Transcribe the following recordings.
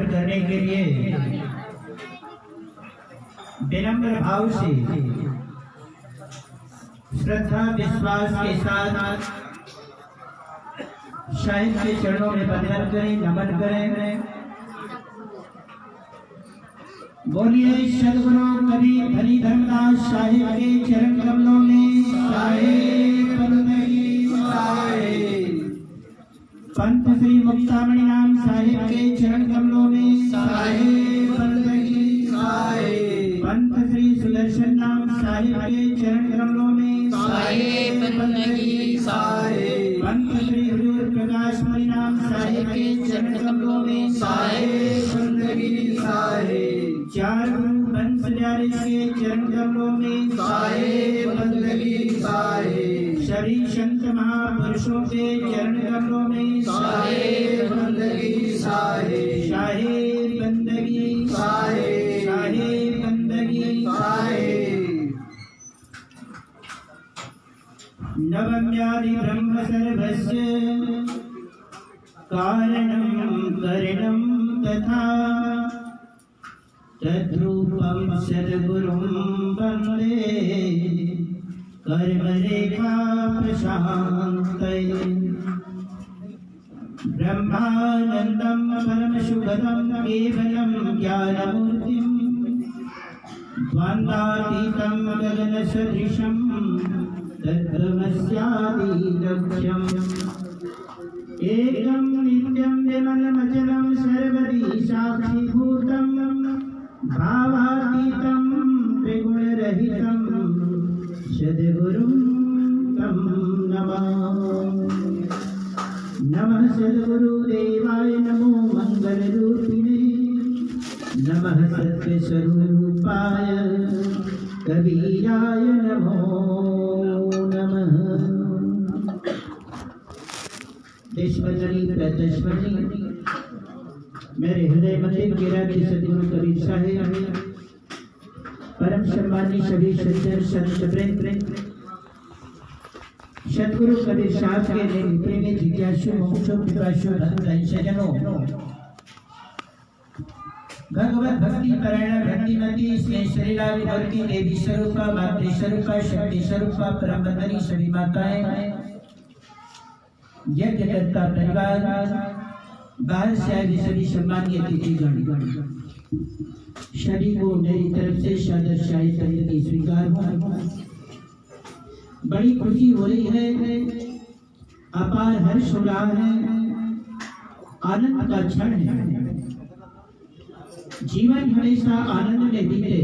ग्रहण करने के लिए विनम्र भाव से श्रद्धा विश्वास के साथ साहिब के चरणों में वंदन करें, नमन करें। बोलिए सदगुरु कबीर धनी धर्मदास साहिब के चरण कमलों में साहिब बंदगी साहिब। पंत श्री मुक्तामणि नाम साहिब के चरण कमलों में साहिब बंदगी साहिब। पंत श्री सुदर्शन नाम साहिब के चरण कमलों में साहिब बंदगी साहिब। पंत श्री हुजूर प्रकाश मणि नाम साहिब के चरण कमलों में साहिब बंदगी साहिब। चार वंश प्यारे के चरण कमलों में साहिब बंदगी साहिब। सभी संत महापुरुषों के चरण कमलों में साहिब बंदगी साहिब। साहिब बंदगी साहिब। साहिब बंदगी साहिब। नवम्यादि ब्रह्म सर्वस्य कारणं करणं तथा तद्रूपं सद्गुरुं वन्दे कर्मरेखा प्रशान्तये। ब्रह्मानन्दं परमसुखदं केवलं ज्ञानमूर्तिं द्वन्द्वातीतं गगनसदृशं तत्त्वमस्यादि लक्ष्यम्। एकं नित्यं विमलमचलं सर्वदि साक्षीभूतं भावातीतं त्रिगुणरहितं सद्गुरुं तं नमः। नमः सद्गुरुदेवाय नमो मंगलरूपिणे। नमः सत्यस्वरूपाय कबीराय नमो नमः। देशवंदनी प्रतस्वनी मेरे हृदय मंदिर के राज्य सद्गुरु कबीर साहिब, परम सम्मानी सभी सज्जन संत प्रेम सद्गुरु कबीर साहब के नित्य प्रेमी जिज्ञासु मुमुक्षु पिपासु भक्तजन सज्जनों, भगवत भक्ति परायण भक्तिमती स्नेहशीला विभक्ति देवी स्वरूपा मातृ स्वरूपा शक्ति स्वरूपा परम वंदनी सभी माताएं, यज्ञ करता परिवार, बाहर से आए सभी सम्मानीय अतिथिगण, सभी को मेरी तरफ से सादर शाही की स्वीकार हो। बड़ी खुशी हो रही है, अपार हर्ष हो रहा है, आनंद का क्षण है। जीवन हमेशा आनंद में बीते,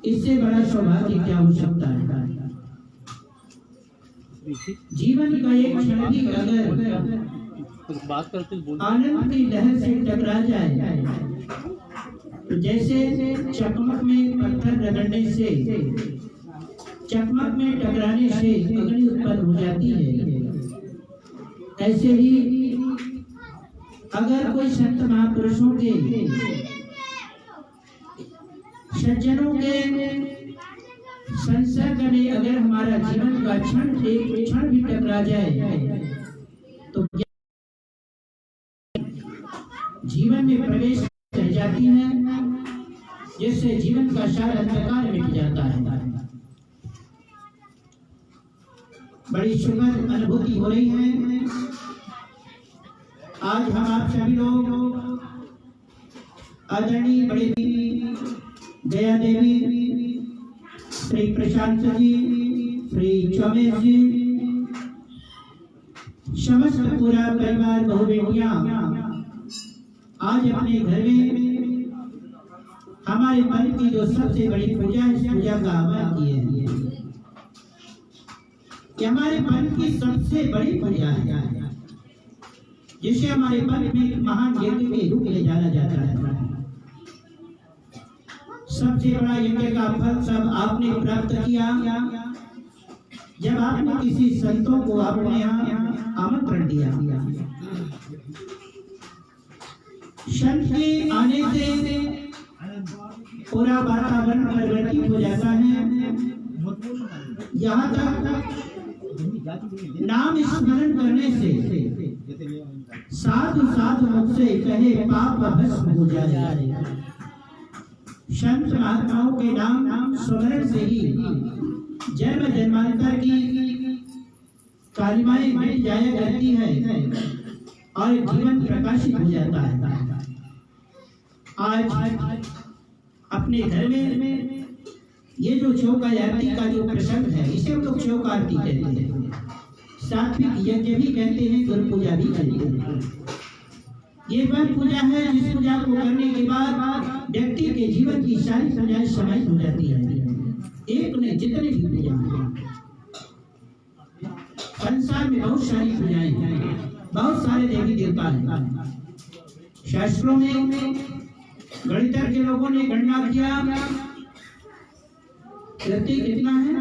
इससे बड़ा सौभाग्य क्या हो सकता है। जीवन का एक क्षण भी अगर आनंद की लहर से टकरा जाए तो जैसे चकमक में पत्थर रगड़ने से, चकमक में टकराने से अग्नि उत्पन्न हो जाती है, ऐसे ही अगर कोई संत महापुरुषों के, सज्जनों के संसर्ग में अगर हमारा जीवन का एक क्षण भी टकरा जाए तो जीवन में प्रवेश कर जाती है, जिससे जीवन का सारा अंधकार मिट जाता है। बड़ी सुखद अनुभूति हो रही है। आज हम आप सभी लोग आदरणीय बड़े दया देवी, श्री प्रशांत जी, श्री चौमेश जी, समस्त पूरा परिवार बहु बेटियां आज अपने घर में हमारे मन की जो सबसे बड़ी पूजा है, इस पूजा का आह्वान किए हैं कि हमारे मन की सबसे बड़ी पूजा है, जिसे हमारे मन में एक महान यज्ञ के रूप में जाना जाता है। सबसे बड़ा यज्ञ का फल सब आपने प्राप्त किया जब आपने किसी संतों को अपने यहाँ आमंत्रण दिया। संत के आने से पूरा वातावरण परिवर्तित हो जाता है। यहाँ तक नाम स्मरण करने से साधु साधु मुझसे कहे पाप भस्म हो जाए। संत महात्माओं के नाम स्मरण से ही जन्म जन्मांतर की कालिमाएं मिट जाया करती है और जीवन प्रकाशित हो जाता है। आज अपने घर में ये जो चौक आरती का जो प्रसंग है, इसे हम लोग चौक आरती कहते हैं, सात्विक यज्ञ भी कहते हैं, गुरु पूजा भी कहते हैं। ये वह पूजा है जिस पूजा को करने के बाद व्यक्ति के जीवन की सारी पूजाएं समाहित हो जाती है। एक ने जितने भी पूजा हैं, संसार में बहुत सारी पूजाएं हैं, बहुत सारे देवी देवता हैं। शास्त्रों में गणितर के लोगों ने गणना किया, कितना है?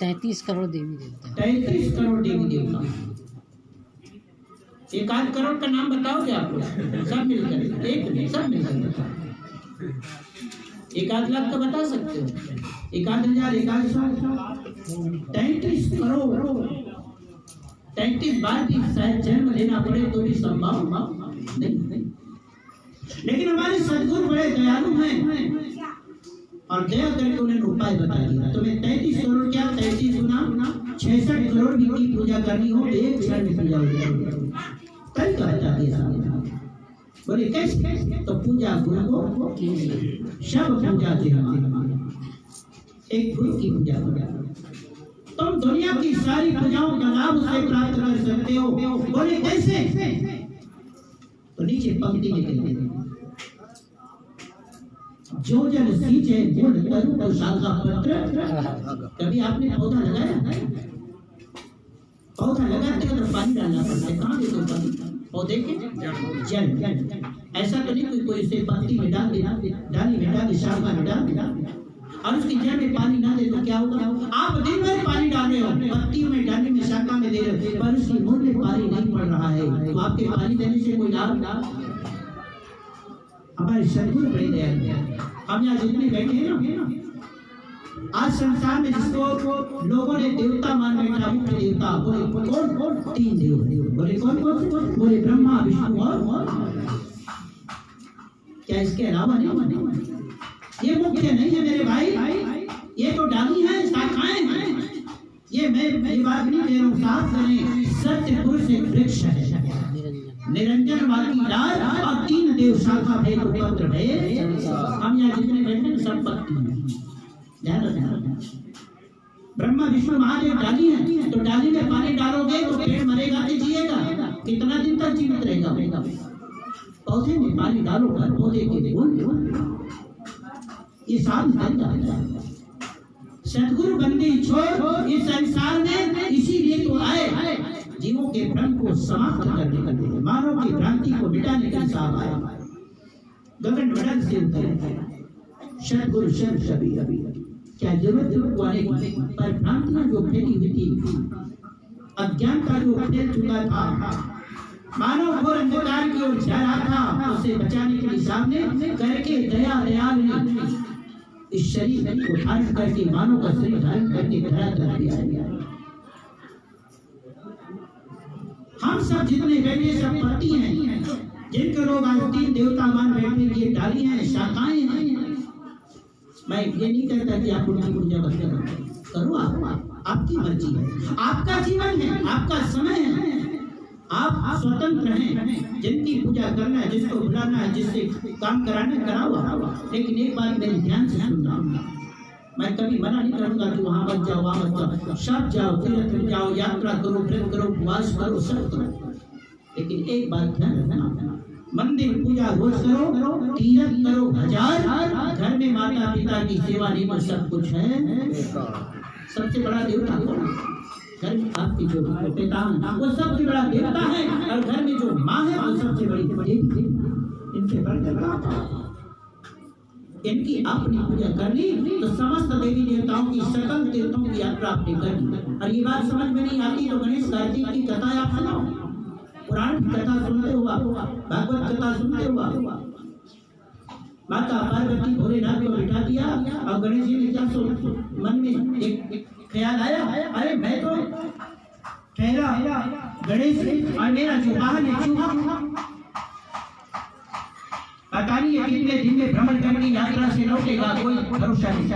33 करोड़ देवी देवता। 33 करोड़ देवी देवता। 1 करोड़ का नाम बताओगे आप लोग? सब मिलकर, एक नहीं, सब मिलकर 1 लाख तो बता सकते हो, 1,000, 1,100, 33 करोड़। 33 बार भी शायद जन्म लेना पड़े तो भी संभव नहीं। लेकिन हमारे सदगुरु बड़े दयालु हैं और दया करके उन्हें उपाय बता दिया। तुम्हें 33 करोड़ क्या, 33 गुना 66 करोड़ भी की पूजा करनी हो तो एक क्षण में पूजा हो जाएगी। कल का बता दिया। बोले कैसे? तो पूजा गुरु को सब पूजा के एक गुरु की पूजा हो जाए। तुम दुनिया की सारी पूजाओं का लाभ उससे प्राप्त कर सकते हो। बोले कैसे? तो नीचे पंक्ति में कहते हैं, जो जन सींचे गुण तरु तो शाखा पत्र। कभी आपने पौधा लगाया? पौधा लगाते हो तो पानी डालना पड़ता है। कहाँ देते हो पानी? पौधे के जल। ऐसा तो नहीं कोई इसे पत्ती में डाल दिया, डाली में डाल दी, शाखा में डाल दिया और उसकी जड़ में पानी ना दे तो क्या होगा? आप दिन भर पानी डाल रहे हो, पत्ती में, डाली में, शाखा में दे रहे हो, पर उसकी मूल में पानी नहीं पड़ रहा है, तो आपके पानी देने से कोई लाभ? हमारे सदगुरु बड़े दयालु हैं। हम यहाँ जितने बैठे हैं ना, आज संसार में जिसको लोगों ने देवता मान बैठा, मुख्य देवता बोले कौन? 3 देव। बोले कौन? बोले ब्रह्मा, विष्णु और क्या इसके अलावा नहीं? ये मुख्य नहीं है मेरे भाई, ये तो डाली है, शाखाएं हैं। ये मैं बात नहीं दे रहा हूँ, साफ करें, सत्य पुरुष एक वृक्ष है, निरंजन वाली लाल और 3 देव शाखा भेद पत्र है। हम यहाँ जितने बैठे हैं सब पत्ती हैं। ब्रह्मा विष्णु महादेव डाली है, तो डाली में पानी डालोगे तो पेड़ मरेगा कि जिएगा? कितना दिन तक जीवित रहेगा? पौधे में पानी डालो, पौधे के फूल, ये साथ सदगुरु बंदी छोड़ इस संसार में इसीलिए तो आए, जीवों के भ्रम को समाप्त करने के लिए, मानव की भ्रांति को मिटाने के साथ आया। गगन बढ़न से उतरे सदगुरु शरण सभी अभी क्या जरूरत वाले पर भ्रांतियां जो फैली हुई थी, अज्ञानता जो फैल चुका था, मानव घोर अंधकार की ओर जा रहा था, उसे बचाने के लिए सामने करके दयाल ने इस शरीर को धारण करके, मानव का शरीर धारण करके खड़ा कर दिया। हम सब जितने बैठे सब पत्ती हैं, जिनके लोग आज 3 देवता मान बैठे, ये डाली हैं, शाखाएं हैं। मैं ये नहीं कहता कि आप उनकी पूजा मत करो, आपकी मर्जी है, आपका जीवन है, आपका समय है, आप स्वतंत्र हैं। जिनकी पूजा करना है, जिसको बुलाना है, जिससे काम कराना कराओ। लेकिन एक बात मेरी ध्यान से सुनना, मैं कभी मना नहीं करूंगा कि वहां मत जाओ, वहां मत जाओ, सब जाओ, तीर्थ जाओ, यात्रा करो, व्रत करो, उपवास करो, सब करो। लेकिन एक बात ध्यान रखना, मंदिर पूजा रोज करो, तीर्थ करो 1000, घर में माता पिता की सेवा नहीं तो सब कुछ है। सबसे बड़ा देवता कौन? घर में आपकी जो पिता है वो सबसे बड़ा देवता है, और घर में जो माँ है वो सबसे बड़ी देवी। इनसे बढ़कर इनकी आपने पूजा कर ली तो समस्त देवी देवताओं की सकल तीर्थों की यात्रा आपने कर ली। और ये बात समझ में नहीं आती तो गणेश कार्तिक की कथा आप सुनाओ, पुराण की कथा सुनते हुआ, भागवत कथा सुनते हुआ। माता पार्वती भोलेनाथ को बिठा दिया और गणेश जी ने क्या मन में एक ख्याल आया, अरे मैं तो ठहरा गणेश और मेरा जो वाहन है चूहा, पता नहीं है कितने दिन में भ्रमण करनी यात्रा से लौटेगा, कोई भरोसा नहीं।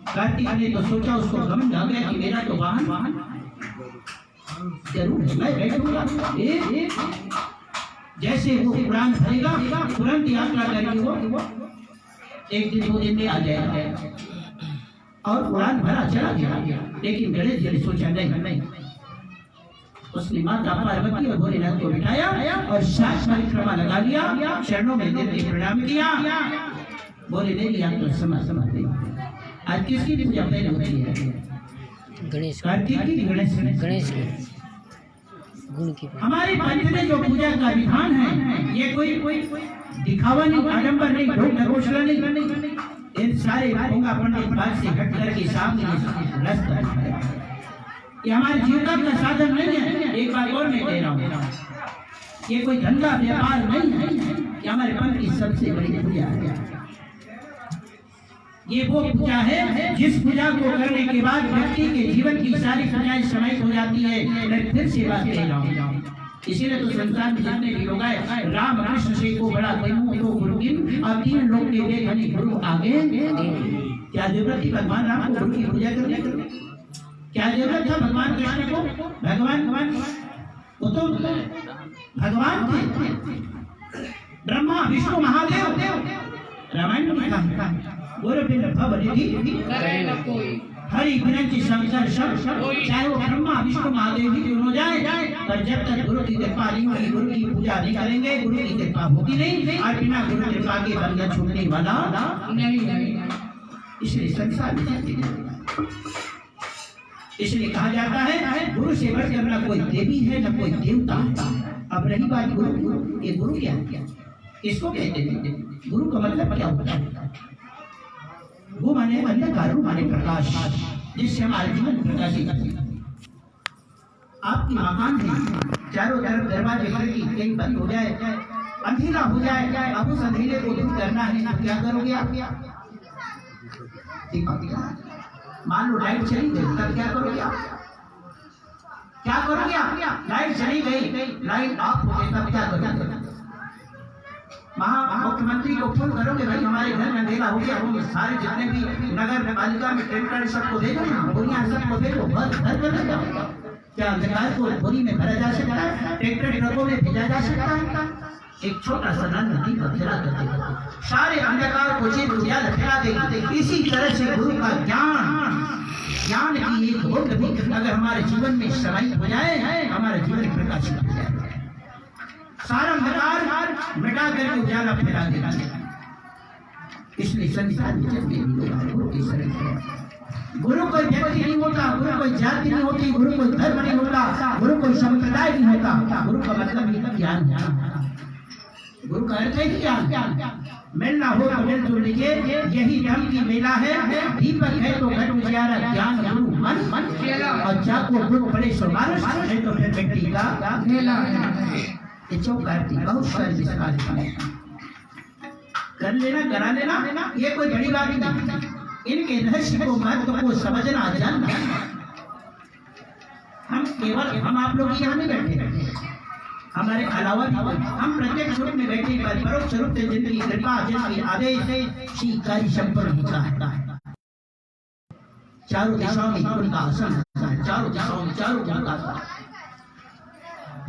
कार्तिक ने तो सोचा, उसको घमंड आ गया कि मेरा तो वाहन जरूर है, मैं बैठूंगा। जैसे वो उड़ान भरेगा तुरंत यात्रा करेंगे वो 1 दिन 2 दिन में आ जाएगा और उड़ान भरा चला गया। लेकिन गणेश जी ने सोचा नहीं, उसने माता पार्वती और भोलेनाथ को बिठाया और 7 परिक्रमा लगा लिया, चरणों में देव प्रणाम किया। बोले ले लिया तो समझ आज किसकी पूजा पहले होती है? गणेश कार्तिक की, गणेश की गुण की। हमारे पंथ में जो पूजा का विधान है, ये कोई दिखावा नहीं, आडंबर नहीं, ढोल ढकोसला नहीं, इन सारे भोंगा पंडित बात से हट करके सामने रास्ता है। ये हमारे जीविका का साधन नहीं है। एक बात और मैं कह रहा हूँ, ये कोई धंधा व्यापार नहीं है, ये हमारे पंथ की सबसे बड़ी पूजा है। ये वो पूजा है जिस पूजा को करने के बाद व्यक्ति के जीवन की सारी पूजाएं समाहित हो जाती है। मैं फिर से बात कह रहा हूँ, इसीलिए तो संसार में जितने भी लोग आए, राम कृष्ण से को बड़ा कहूँ तो गुरु की, और 3 लोग के वे धनी गुरु आगे। क्या जरूरत थी भगवान राम को गुरु की पूजा करने की? क्या जरूरत था भगवान कृष्ण को? भगवान वो तो भगवान थे, ब्रह्मा विष्णु महादेव। रामायण में लिखा है बोले हरि विरंची शंकर सब, चाहे वो ब्रह्मा विष्णु महादेव ही क्यों हो जाए, पर जब तक गुरु की कृपा नहीं होगी, गुरु की पूजा नहीं करेंगे, गुरु की कृपा होती नहीं, और बिना गुरु कृपा के बंधन छूटने वाला नहीं। इसलिए संसार में इसलिए कहा जाता है गुरु से बढ़कर न कोई देवी है न कोई देवता। अब रही बात गुरु, ये गुरु क्या इसको कहते हैं? गुरु का मतलब क्या होता है? वो माने अंधकार, माने प्रकाश, जिससे हमारे जीवन प्रकाशित है। आपकी मकान है, चारों तरफ दरवाजे खिड़की कहीं बंद हो जाए, अंधेरा हो जाए, अब उस अंधेरे को दूर करना है तो क्या करोगे आप? मान लो लाइट चली गई, तब क्या करोगे आप? क्या करोगे आप? लाइट चली गई, लाइट ऑफ हो गई, तब क्या करोगे? मुख्यमंत्री को फोन करोगे, भाई हमारे घर में अंधेरा हो गया, वो सारे जितने भी नगर पालिका में टेंटर सबको दे दो, बोरियां सबको दे दो, घर कर देगा। क्या अंधकार को बोरी में भरा जा सकता है? ट्रैक्टर ट्रकों में भेजा जा सकता है? एक छोटा सा नदी फैला कर देगा, सारे अंधकार को चेत उजाला फैला देगा। इसी तरह से गुरु का ज्ञान की एक बूंद भी अगर हमारे जीवन में समाहित हो जाए, हमारा जीवन प्रकाशित हो जाए, सारा अंधकार मिटा करके उजाला फैला देगा। इसलिए संसार में जब भी लोग गुरु की शरण करें, गुरु कोई व्यक्ति नहीं होता, गुरु कोई जाति नहीं होती, गुरु कोई धर्म नहीं होता, गुरु कोई संप्रदाय नहीं होता। गुरु का मतलब ही ज्ञान, गुरु का अर्थ है ज्ञान। मिलना हो तो मिल जुल लीजिए, यही धर्म की मेला है। दीपक है तो घट उजियारा, ज्ञान गुरु मन और जाको गुरु बड़े सुमारस है तो फिर व्यक्ति का मेला है। ये चौकाती बहुत सारे विस्तार कर लेना, करा लेना, ये कोई बड़ी बात नहीं। इनके रहस्य को, महत्व को समझना, जानना। हम आप लोग यहाँ नहीं बैठे, हमारे अलावा हम प्रत्यक्ष रूप में बैठे, पर परोक्ष रूप से जिंदगी कृपा जिनकी आदेश से कार्य संपन्न होता है। चारों दिशाओं में उनका आसन होता है, चारों दिशाओं में चारों उनका आसन।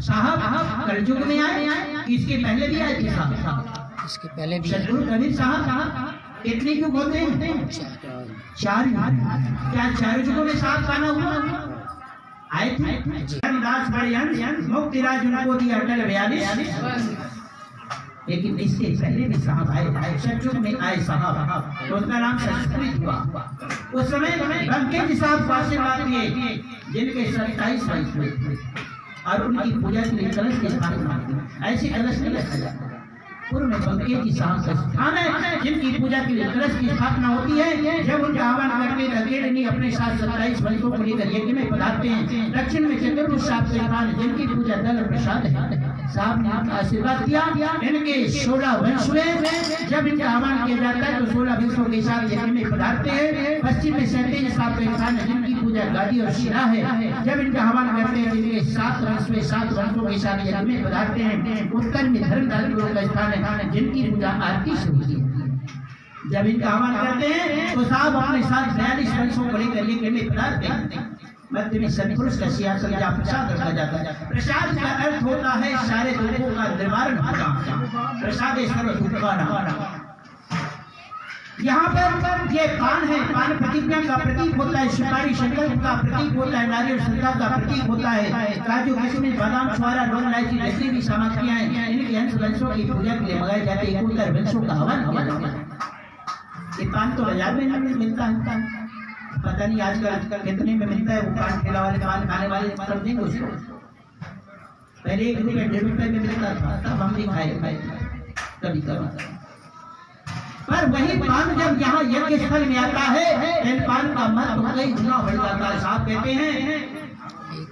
साहब कलयुग में आए, इसके पहले भी आए थे साहब, इसके पहले भी सदगुरु कबीर साहब कितने क्यों बोलते हैं? 4। क्या 4 युगों में साथ खाना हुआ? आए थे धर्मदास मुक्तिराज उनको दिया अटल 42। लेकिन इससे पहले भी साहब आए, सतयुग में आए साहब, तो उसका नाम संस्कृत हुआ। उस समय बंकिम साहब को आशीर्वाद दिए, जिनके 27 वर्ष हुए और उनकी पूजा के लिए कलश की स्थापना। ऐसे कलश नहीं रखा जाता, पूर्व में बंकिम जी साहब का स्थान है, जिनकी पूजा के लिए कलश की स्थापना होती है। जब उनका आह्वान करके अकेले अपने साथ 27 वर्षों को लेकर यज्ञ में पधारते हैं। दक्षिण में चतुर्भुज साहब के स्थान, जिनकी पूजा दल प्रसाद है। साहब ने आपका आशीर्वाद दिया। इनके 16 वंश में जब इनका आह्वान किया जाता है तो 16 वंशों के साथ यज्ञ में पधारते हैं। पश्चिम में 37 सात स्थान है जिनकी पूजा गादी और शिला है। जब इनका आह्वान करते हैं जिनके 7 वंश में 7 वंशों के साथ यज्ञ में पधारते हैं। उत्तर में धर्मदास गुरु का स्थान है जिनकी पूजा आरती से होती है। जब इनका आह्वान करते हैं तो साहब अपने साथ 42 वंशों को लेकर यज्ञ में पधारते हैं। मध्य में सत्पुरुष का सिंहासन या प्रसाद रखा जाता है। प्रसाद का अर्थ होता है सारे दुखों का निवारण होना। प्रसाद सर्व दुख का नाम। यहाँ पर ये पान है। पान प्रतिज्ञा का प्रतीक होता है। सुपारी संकल्प का प्रतीक होता है। नारियल श्रद्धा का प्रतीक होता है। काजू किशमिश बादाम छुआरा लौंग इलायची जितनी भी सामग्रियां हैं इनके अंश वंशों की पूजा के लिए मंगाए जाते हैं। 71 वंशों का हवन किया जाता है। ये पान तो बाजार में नहीं मिलता है। पता नहीं आजकल कितने में मिलता है। वो पान ठेला वाले पान खाने वाले समझेंगे उसको। पहले 1 रुपये 1.5 रुपये में मिलता था तब हम भी खाए कभी कभी। पर वही पान जब यहाँ यज्ञ स्थल में आता है इन पान का महत्व कई गुना बढ़ जाता है। साहब कहते हैं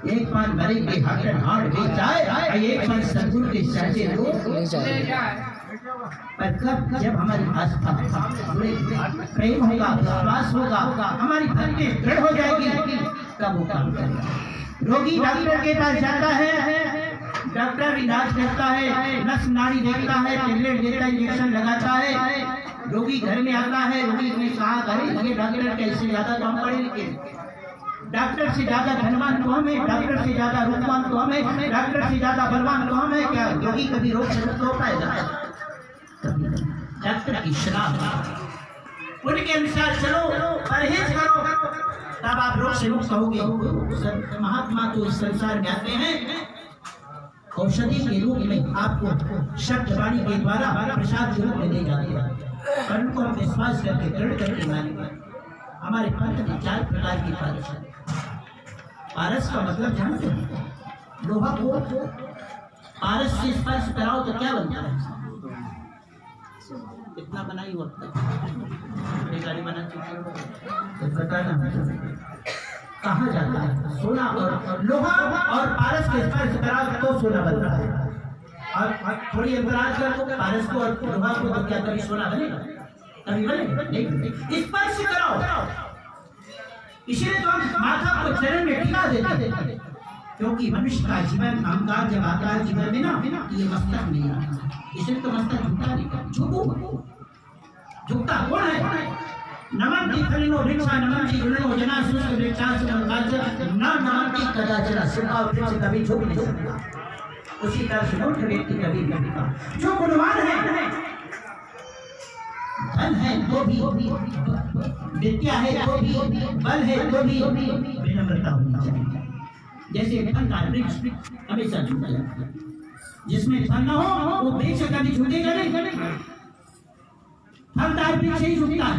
एक पान भरे के हाथ भी जाए एक पान सदगुरु के साचे लोग। पर कब जब हमारी आस्था प्रेम होगा विश्वास होगा हमारी भक्ति दृढ़ हो जाएगी तब वो काम करेगा। रोगी डॉक्टर के पास जाता है। डॉक्टर इलाज करता है। नस नाड़ी देखता है। टेबलेट देता है। इंजेक्शन लगाता है। रोगी घर में आता है। रोगी ने कहा अरे ये डॉक्टर कैसे ज्यादा काम पढ़े लिखे। डॉक्टर से ज्यादा धनवान तो हमें। डॉक्टर से ज्यादा रूपवान तो हमें। डॉक्टर से ज्यादा बलवान तो हमें। क्या रोगी कभी रोग से मुक्त हो पाएगा? डॉक्टर की सलाह उनके अनुसार चलो परहेज करो तब आप रोग से मुक्त होगे। महात्मा तो इस संसार में आते हैं औषधि के रूप में आपको शब्द वाणी के द्वारा प्रसाद के रूप में दे जाते हैं। पर उनको हम विश्वास करके दृढ़ करके मानेंगे। हमारे पंथ में 4 प्रकार की पारस है। पारस का मतलब जानते हैं? लोहा को पारस से स्पर्श कराओ तो क्या बनता है? कितना बनाई वक्त गाड़ी बना चुकी बताना कहा जाता है। सोना और लोहा और पारस के स्पर्श कराओ तो सोना बन रहा है। और थोड़ी अंतराल कर दो पारस को और लोहा को तो क्या कभी सोना बनेगा? कभी बनेगा नहीं। स्पर्श कराओ। इसलिए तो हम माथा को चरण में टिका देते क्योंकि मनुष्य का जीवन अहंकार जब आता है जीवन में ना ये मस्तक नहीं आता। इसलिए तो मस्तक झुकता नहीं। झुकता कौन है? नमन की फलिनो वृक्षा नमन की गुणनो जना सुष्ट वृक्षा सुमंगाच ना नमन की कदाचना सुखा वृक्ष कभी झुक नहीं सकता। उसी तरह से मूर्ख व्यक्ति कभी नहीं का जो गुणवान है धन है तो भी विद्या है तो भी बल है तो भी विनम्रता होनी चाहिए। जैसे फल का वृक्ष हमेशा झुका जाता है। जिसमें फल न हो वो वृक्ष कभी झुकेगा नहीं। फलदार वृक्ष ही झुकता है।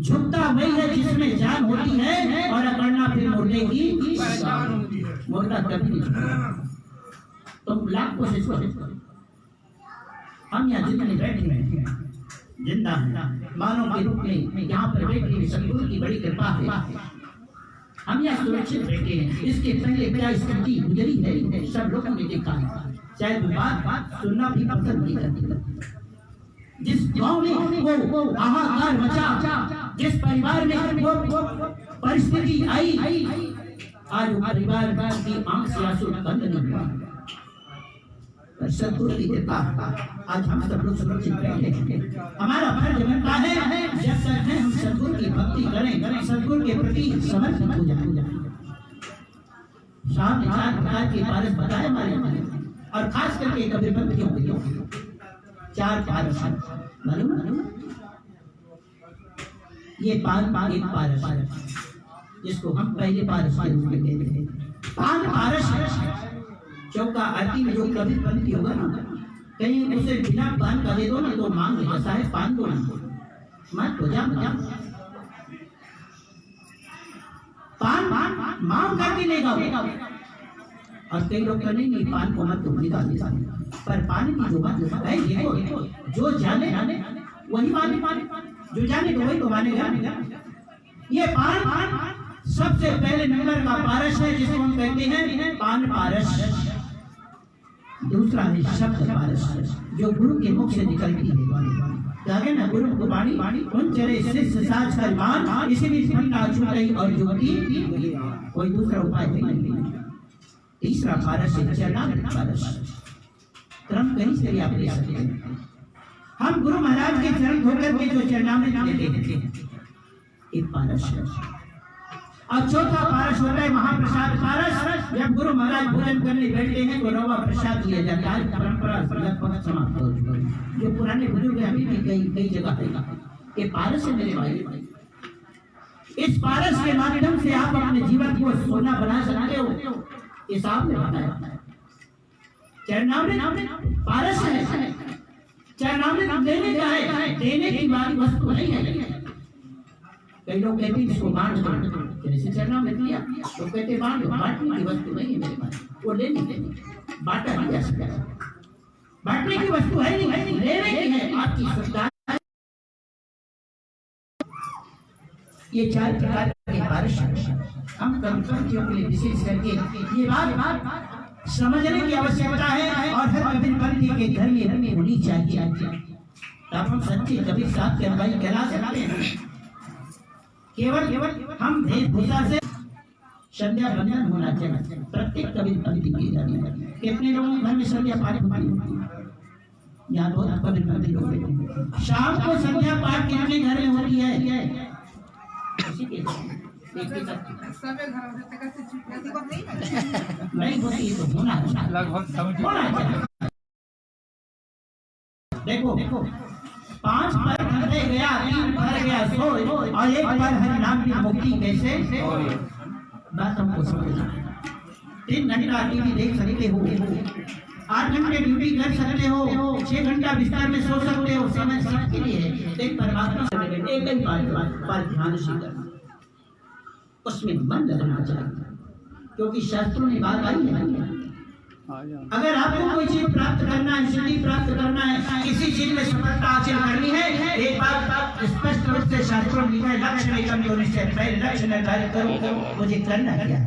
झुकता वही है जिसमें जान होती है और अकड़ना फिर मुर्दे की मुर्दा कभी नहीं झुकेगा। तुम लाख कोशिश करो। हम यहाँ जितने बैठे हैं जिंदा मानव के रूप में यहाँ पर बैठे सदगुरु की बड़ी कृपा है। हम यहाँ सुरक्षित बैठे हैं। इसके पहले क्या स्थिति गुजरी है सब लोगों ने देखा है। शायद बात सुनना भी पसंद नहीं करते। जिस गांव में वो हाहाकार मचा, जिस परिवार में वो परिस्थिति आई, आज वो परिवार की आंख से आंसू बंद नहीं हुआ। सदगुरु की कृपा आज हम सब लोग सुरक्षित बैठे हैं। हमारा फर्ज बनता है जब तक है हम सदगुरु की भक्ति करें, सदगुरु के प्रति समर्पित हो जाए। शाम 4 प्रकार के पारस बताए हमारे और खास करके कबीरबंद क्यों 4 पारस मालूम? ये पान एक पारस जिसको हम पहले पारस के रूप में कहते हैं। पान पारस चौका आरती में जो कभी पंक्ति होगा ना, कहीं उसे बिना पान का दे दो ना तो मांग जैसा है पान दो ना मत हो जा पान मांग करके लेगा। और कई लोग नहीं पान को मत दो पर पानी की जो बात है देखो जो जाने वही माने, जो जाने तो वही तो मानेगा। ये पान सबसे पहले नंबर का पारस है जिसको हम कहते हैं पान पारस। दूसरा है शब्द पारस, जो गुरु के मुख से निकलती है वाणी। कहे ना गुरु को वाणी उन चरे शिष्य साज कर मान, इसी भी फंडा छुटई और जुगती, कोई दूसरा उपाय नहीं। तीसरा पारस है चरणामृत पारस, क्रम कहीं से भी आप ले सकते हैं। हम गुरु महाराज के चरण धोकर के जो चरणामृत लेते हैं, एक पारस है। और चौथा पारस होता है महाप्रसाद पारस। जब गुरु महाराज भोजन करने बैठते हैं तो रवा प्रसाद लिया जाता है। परंपरा लगभग समाप्त हो चुकी है, जो पुराने बुजुर्ग अभी भी कई जगह है। ये पारस है मेरे भाई। इस पारस के माध्यम से आप अपने जीवन को सोना बना सकते हो, इस आपने बताया। चरणामृत पारस है, चरणामृत देने का है, देने की बात वस्तु नहीं है। कई लोग कहते हैं इसको बांट दो, जैसे चरणामृत दिया तो कहते बांट दो, बांटने की वस्तु नहीं है मेरे पास, वो लेनी बांटा नहीं जा सकता। बांटने की वस्तु है नहीं, लेने की है। आपकी श्रद्धा। ये 4 प्रकार के पारस हम कर्मचारियों के लिए विशेष करके ये बात समझने की आवश्यकता है, और हर कबीर पंथी के घर में होनी चाहिए। तब हम सच्चे कबीर साहब के अनुयायी कहला सकते हैं। केवल हम वेशभूषा से संध्या बंधन होना चाहिए। प्रत्येक कबीर पंथी की जानी है। कितने लोगों के घर में संध्या पाठ होती है? यहाँ बहुत कबीर पंथी लोग हैं। शाम को संध्या पाठ कितने घर में होती है? नहीं होती है तो होना लगभग देखो 5 पर खड़े गया, 3 पर गया सोए, और 1 पर हरि नाम की मुक्ति कैसे? बात हमको समझना। 3 घंटा टीवी देख सकते हो, 8 घंटे ड्यूटी कर सकते हो, 6 घंटा बिस्तर में सो सकते हो। समय सबके लिए है। एक परमात्मा से एक ही बात ध्यान से करना, उसमें मन लगना चाहिए, क्योंकि शास्त्रों ने बात आई है। अगर आपको कोई चीज प्राप्त करना है, सिद्धि प्राप्त करना है, किसी चीज में सफलता हासिल करनी है, एक बात स्पष्ट रूप से शास्त्रों में लिखा है, लक्ष्य निगम जो निश्चय, पहले लक्ष्य निर्धारित करो, मुझे करना क्या।